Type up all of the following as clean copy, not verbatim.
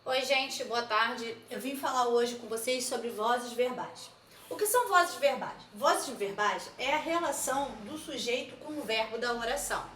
Oi, gente, boa tarde. Eu vim falar hoje com vocês sobre vozes verbais. O que são vozes verbais? Vozes verbais é a relação do sujeito com o verbo da oração.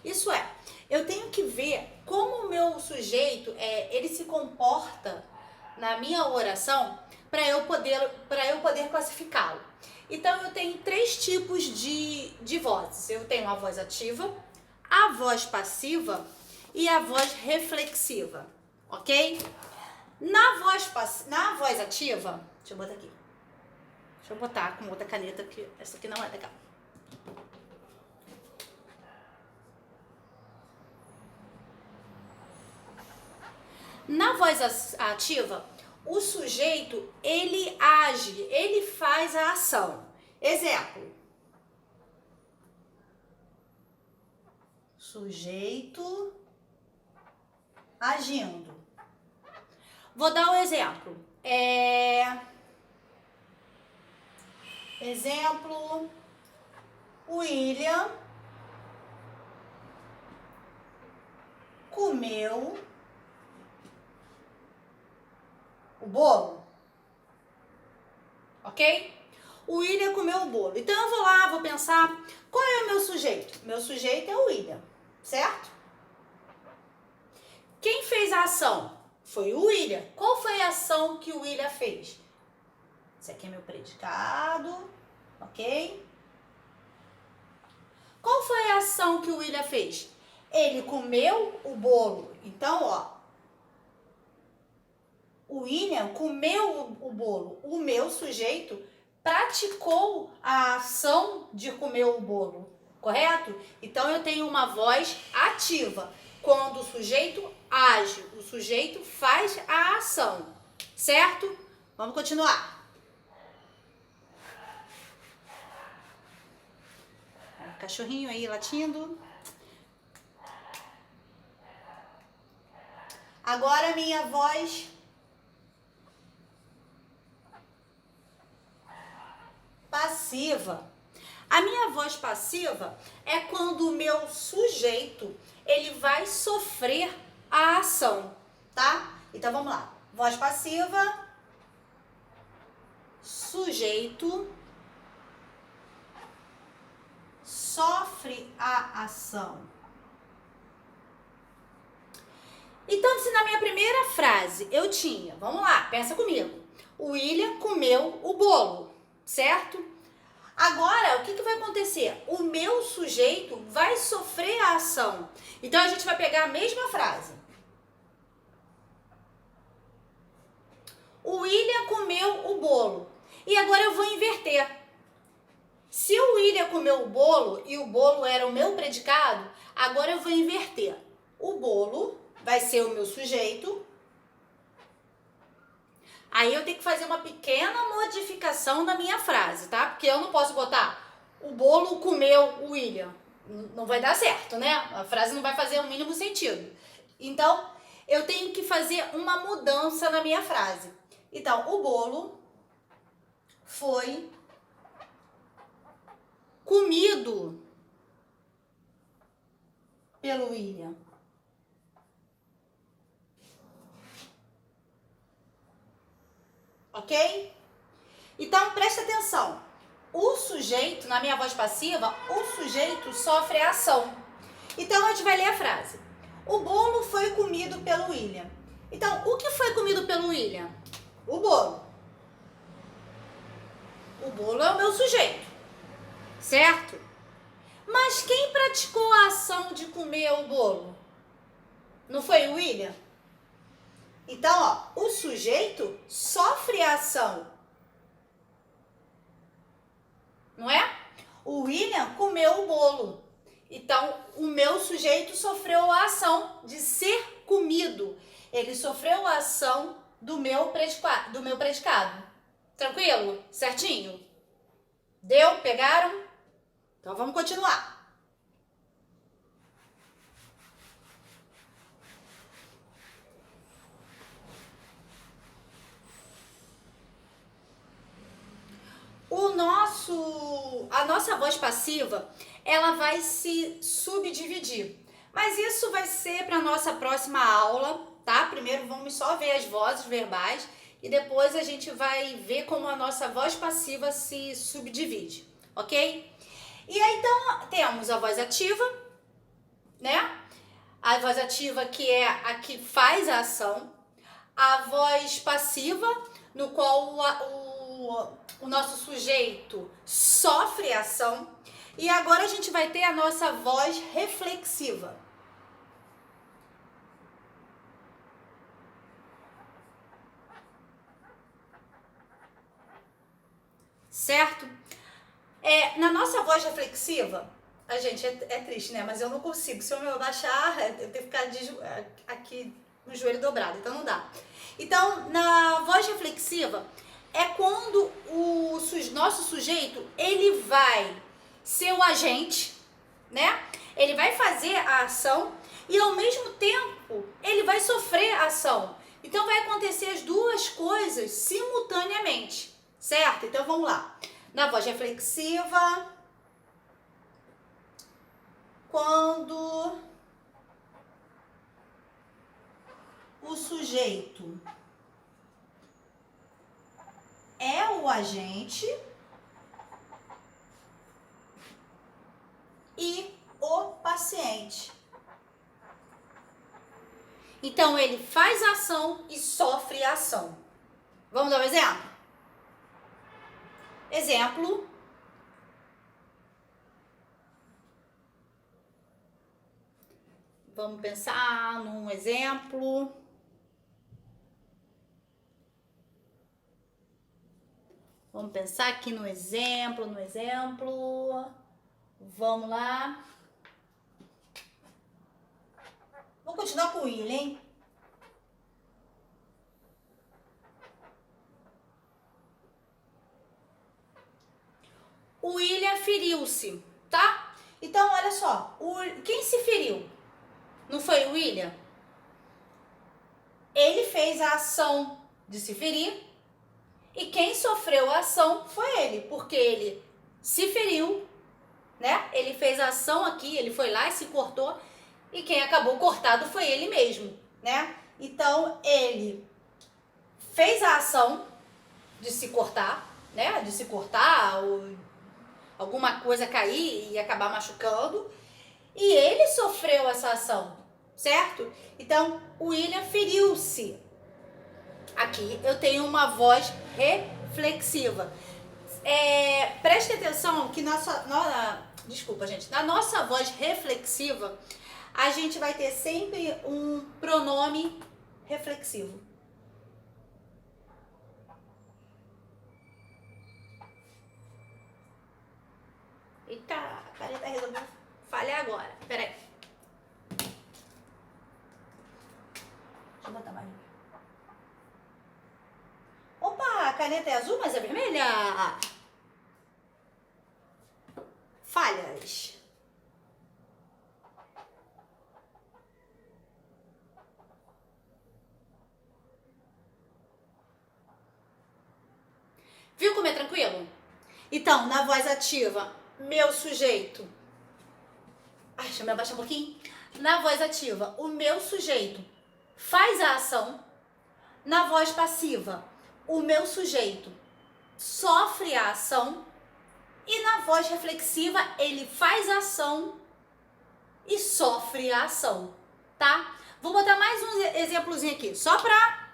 Isso é, eu tenho que ver como o meu sujeito ele se comporta na minha oração para eu poder classificá-lo. Então, eu tenho três tipos de vozes. Eu tenho a voz ativa, a voz passiva e a voz reflexiva, ok? Na voz ativa, deixa eu botar aqui. Deixa eu botar com outra caneta, porque essa aqui não é legal. Na voz ativa, o sujeito, ele age, ele faz a ação. Exemplo. Sujeito agindo. Vou dar um exemplo. Exemplo, William comeu o bolo, ok? O William comeu o bolo. Então eu vou lá, vou pensar, qual é o meu sujeito? Meu sujeito é o William, certo? Quem fez a ação? Foi o William. Qual foi a ação que o William fez? Esse aqui é meu predicado, ok? Qual foi a ação que o William fez? Ele comeu o bolo. Então, ó, o William comeu o bolo. O meu sujeito praticou a ação de comer o bolo, correto? Então, eu tenho uma voz ativa. Quando o sujeito age, o sujeito faz a ação, certo? Vamos continuar. Cachorrinho aí latindo. Agora a minha voz passiva. A minha voz passiva é quando o meu sujeito, ele vai sofrer a ação, tá? Então vamos lá. Voz passiva, sujeito sofre a ação. Então, se na minha primeira frase eu tinha, vamos lá, pensa comigo. O William comeu o bolo, certo? Agora, o que vai acontecer? O meu sujeito vai sofrer a ação. Então, a gente vai pegar a mesma frase. O William comeu o bolo. E agora eu vou inverter. Se o William comeu o bolo e o bolo era o meu predicado, agora eu vou inverter. O bolo vai ser o meu sujeito. Aí eu tenho que fazer uma pequena modificação na minha frase, tá? Porque eu não posso botar o bolo comeu o William. Não vai dar certo, né? A frase não vai fazer o mínimo sentido. Então, eu tenho que fazer uma mudança na minha frase. Então, o bolo foi comido pelo William. Ok? Então, presta atenção. O sujeito, na minha voz passiva, o sujeito sofre a ação. Então, a gente vai ler a frase. O bolo foi comido pelo William. Então, o que foi comido pelo William? O bolo. O bolo é o meu sujeito, certo? Mas quem praticou a ação de comer o bolo? Não foi o William? Então, ó, o sujeito sofre a ação. Não é? O William comeu o bolo. Então, o meu sujeito sofreu a ação de ser comido. Ele sofreu a ação do meu predicado. Tranquilo? Certinho? Deu? Pegaram? Então, vamos continuar. A nossa voz passiva, ela vai se subdividir. Mas isso vai ser para a nossa próxima aula, tá? Primeiro vamos só ver as vozes verbais e depois a gente vai ver como a nossa voz passiva se subdivide, ok? E aí então temos a voz ativa, né? A voz ativa que é a que faz a ação, a voz passiva, no qual o nosso sujeito sofre a ação, e agora a gente vai ter a nossa voz reflexiva. Certo? Na nossa voz reflexiva, a gente é triste, né? Mas eu não consigo. Se eu me abaixar, eu tenho que ficar aqui no joelho dobrado, então não dá. Então, na voz reflexiva, é quando o nosso sujeito, ele vai ser o agente, né? Ele vai fazer a ação e ao mesmo tempo ele vai sofrer a ação. Então vai acontecer as duas coisas simultaneamente, certo? Então vamos lá. Na voz reflexiva, quando o sujeito é o agente e o paciente. Então ele faz a ação e sofre a ação. Vamos dar um exemplo? Exemplo. Vamos pensar num exemplo. Vamos pensar aqui no exemplo. Vamos lá. Vou continuar com o William, hein? O William feriu-se, tá? Então, olha só. Quem se feriu? Não foi o William? Ele fez a ação de se ferir e quem sofreu a ação foi ele, porque ele se feriu, né? Ele fez a ação aqui, ele foi lá e se cortou e quem acabou cortado foi ele mesmo, né? Então, ele fez a ação de se cortar, né? De se cortar ou alguma coisa cair e acabar machucando. E ele sofreu essa ação, certo? Então, o William feriu-se. Aqui eu tenho uma voz reflexiva. Preste atenção que desculpa, gente. Na nossa voz reflexiva, a gente vai ter sempre um pronome reflexivo. Eita, a caneta resolveu falhar agora. Peraí. Deixa eu botar mais. Opa, a caneta é azul, mas é vermelha. Falhas. Viu como é tranquilo? Então, na voz ativa, meu sujeito. Ai, deixa eu me abaixar um pouquinho. Na voz ativa, o meu sujeito faz a ação. Na voz passiva, o meu sujeito sofre a ação. E na voz reflexiva, ele faz a ação e sofre a ação, tá? Vou botar mais um exemplozinho aqui, só para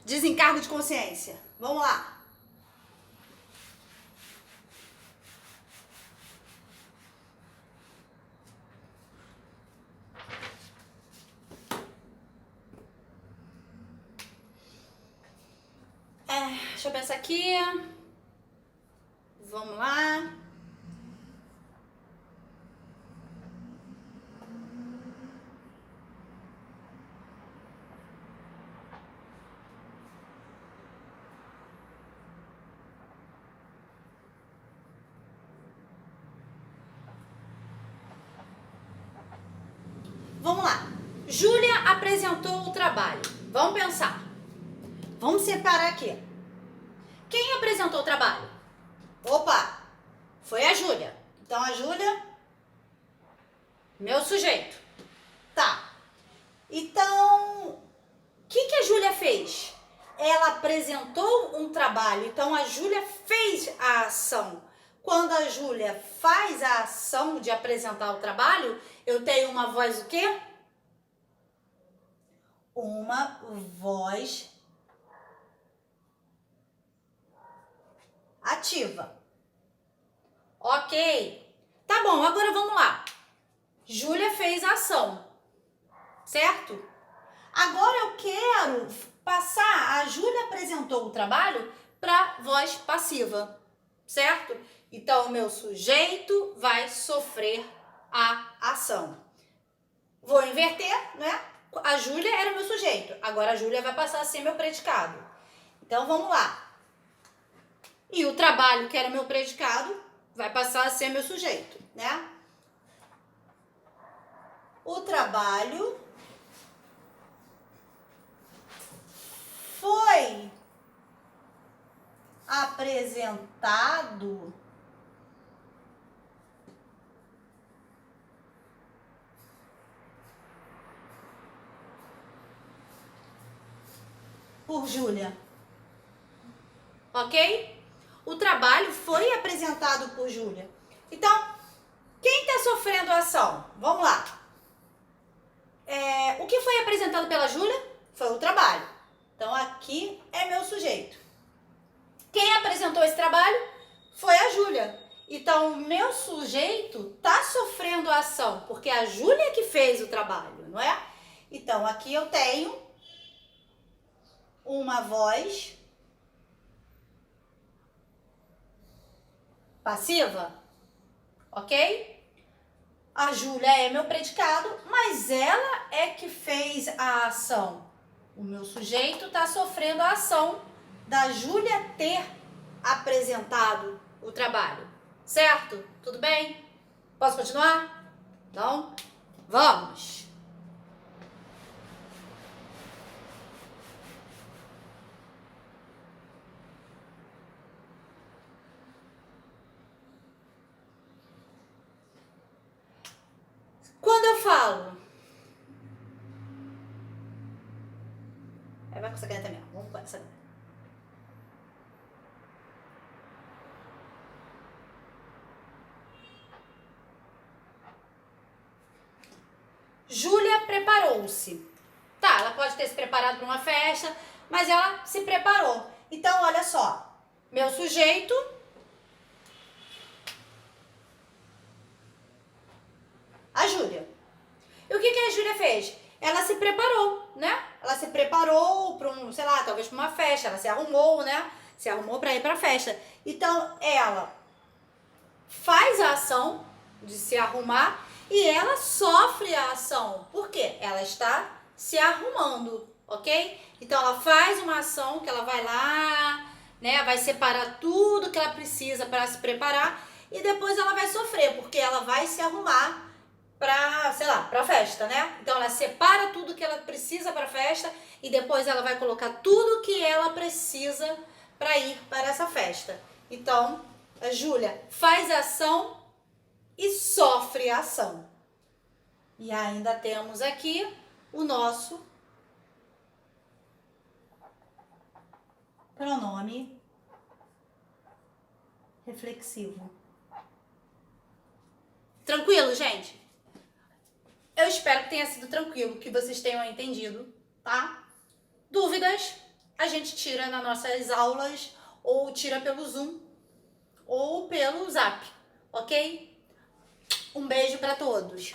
desencargo de consciência. Vamos lá. Deixa eu pensar aqui. Vamos lá. Vamos lá. Júlia apresentou o trabalho. Vamos pensar. Vamos separar aqui. Quem apresentou o trabalho? Opa! Foi a Júlia. Então a Júlia, meu sujeito. Tá. Então, ela apresentou um trabalho, então a Júlia fez a ação. Quando a Júlia faz a ação de apresentar o trabalho, eu tenho uma voz o quê? Uma voz ativa. Ok. Tá bom, agora vamos lá. Júlia fez a ação, certo? Agora eu quero passar, a Júlia apresentou o trabalho para voz passiva, certo? Então, o meu sujeito vai sofrer a ação. Vou inverter, né? A Júlia era o meu sujeito, agora a Júlia vai passar a ser meu predicado. Então, vamos lá. E o trabalho, que era meu predicado, vai passar a ser meu sujeito, né? O trabalho foi apresentado por Júlia. Ok? O trabalho foi apresentado por Júlia. Então, quem está sofrendo a ação? Vamos lá. O que foi apresentado pela Júlia? Foi o trabalho. Então, aqui é meu sujeito. Quem apresentou esse trabalho? Foi a Júlia. Então, o meu sujeito está sofrendo a ação, porque a Júlia que fez o trabalho, não é? Então, aqui eu tenho uma voz passiva, ok? A Júlia é meu predicado, mas ela é que fez a ação. O meu sujeito está sofrendo a ação da Júlia ter apresentado o trabalho, certo? Tudo bem? Posso continuar? Então, vamos! Quando eu falo... Vai com essa caneta mesmo. Vamos com essa caneta. Júlia preparou-se. Tá, ela pode ter se preparado para uma festa, mas ela se preparou. Então, olha só. Meu sujeito... a Júlia. E o que a Júlia fez? Ela se preparou, né? Ela se preparou para sei lá, talvez para uma festa. Ela se arrumou, né? Se arrumou para ir para a festa. Então, ela faz a ação de se arrumar e ela sofre a ação. Por quê? Ela está se arrumando, ok? Então, ela faz uma ação que ela vai lá, né? Vai separar tudo que ela precisa para se preparar e depois ela vai sofrer, porque ela vai se arrumar para, sei lá, para a festa, né? Então ela separa tudo que ela precisa para a festa e depois ela vai colocar tudo que ela precisa para ir para essa festa. Então, a Júlia faz a ação e sofre a ação. E ainda temos aqui o nosso pronome reflexivo. Tranquilo, gente? Eu espero que tenha sido tranquilo, que vocês tenham entendido, tá? Dúvidas, a gente tira nas nossas aulas, ou tira pelo Zoom, ou pelo Zap, ok? Um beijo para todos!